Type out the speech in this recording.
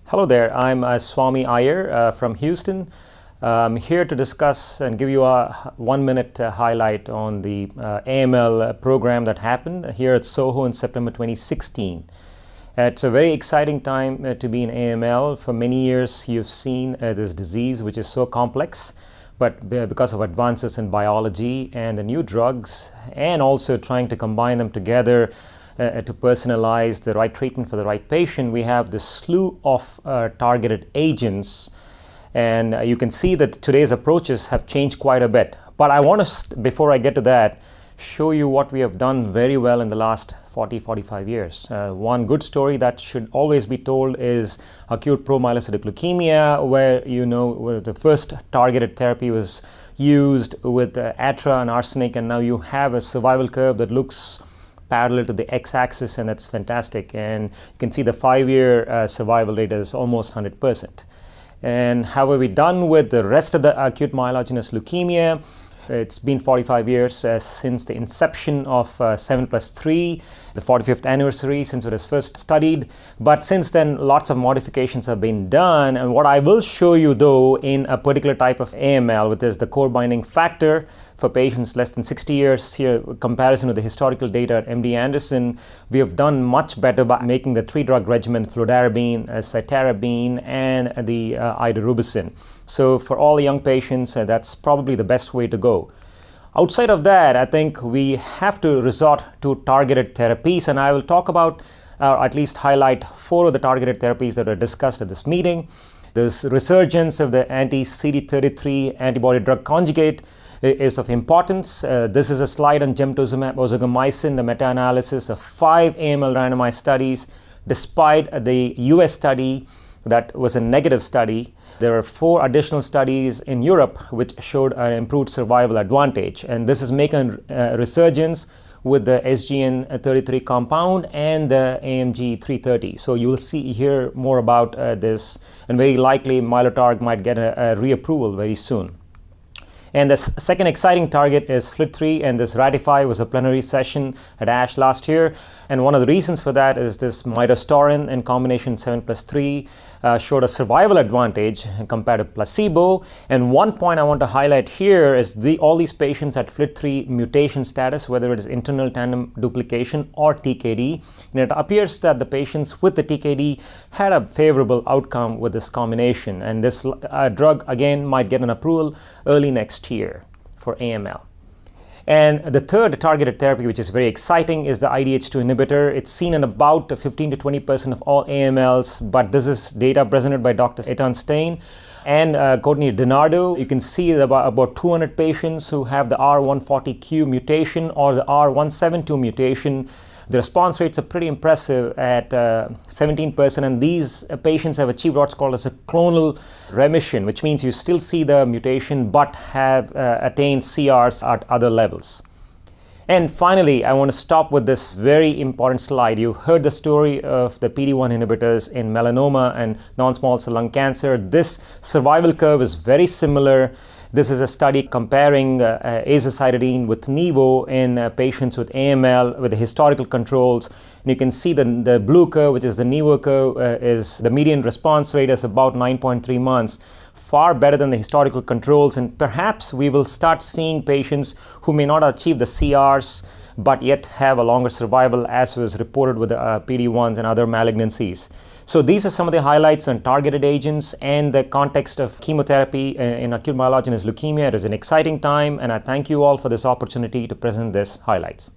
Hello there, I'm Swami Iyer from Houston. I'm here to discuss and give you a 1-minute highlight on the AML program that happened here at SOHO in September 2016. It's a very exciting time to be in AML. For many years you've seen this disease which is so complex, but because of advances in biology and the new drugs and also trying to combine them together to personalize the right treatment for the right patient, we have this slew of targeted agents. And you can see that today's approaches have changed quite a bit. But I want to, before I get to that, show you what we have done very well in the last 40-45 years. One good story that should always be told is acute promyelocytic leukemia, where where the first targeted therapy was used with ATRA and arsenic, and now you have a survival curve that looks parallel to the x-axis, and that's fantastic. And you can see the 5-year survival rate is almost 100%. And how have we done with the rest of the acute myelogenous leukemia? It's been 45 years since the inception of 7+3, the 45th anniversary since it was first studied. But since then, lots of modifications have been done. And what I will show you, though, in a particular type of AML, which is the core binding factor for patients less than 60 years, here, comparison with the historical data at MD Anderson, we have done much better by making the 3-drug regimen, fludarabine, cytarabine, and the idarubicin. So for all the young patients, that's probably the best way to go. Outside of that, I think we have to resort to targeted therapies, and I will talk about, or at least highlight, 4 of the targeted therapies that were discussed at this meeting. This resurgence of the anti-CD33 antibody drug conjugate is of importance. This is a slide on gemtuzumab ozogamicin, the meta-analysis of 5 AML randomized studies. Despite the US study that was a negative study, there are 4 additional studies in Europe which showed an improved survival advantage. And this is making a resurgence with the SGN33 compound and the AMG 330. So you'll hear more about this, and very likely Mylotarg might get a reapproval very soon. And the second exciting target is Flip3, and this Ratify was a plenary session at ASH last year. And one of the reasons for that is this midostaurin in combination 7+3 showed a survival advantage compared to placebo. And one point I want to highlight here is all these patients had FLT3 mutation status, whether it is internal tandem duplication or TKD. And it appears that the patients with the TKD had a favorable outcome with this combination. And this drug, again, might get an approval early next year for AML. And the third targeted therapy, which is very exciting, is the IDH2 inhibitor. It's seen in about 15 to 20% of all AMLs, but this is data presented by Dr. Etan Stein and Courtney DiNardo. You can see about 200 patients who have the R140Q mutation or the R172 mutation. The response rates are pretty impressive at 17%, and these patients have achieved what's called as a clonal remission, which means you still see the mutation but have attained CRs at other levels. And finally, I want to stop with this very important slide. You heard the story of the PD-1 inhibitors in melanoma and non-small cell lung cancer. This survival curve is very similar. This is a study comparing azacitidine with Nivo in patients with AML with the historical controls. And you can see the blue curve, which is the Nivo curve, is the median response rate is about 9.3 months, far better than the historical controls. And perhaps we will start seeing patients who may not achieve the CRs but yet have a longer survival, as was reported with the PD-1s and other malignancies. So these are some of the highlights on targeted agents and the context of chemotherapy in acute myelogenous leukemia. It is an exciting time, and I thank you all for this opportunity to present these highlights.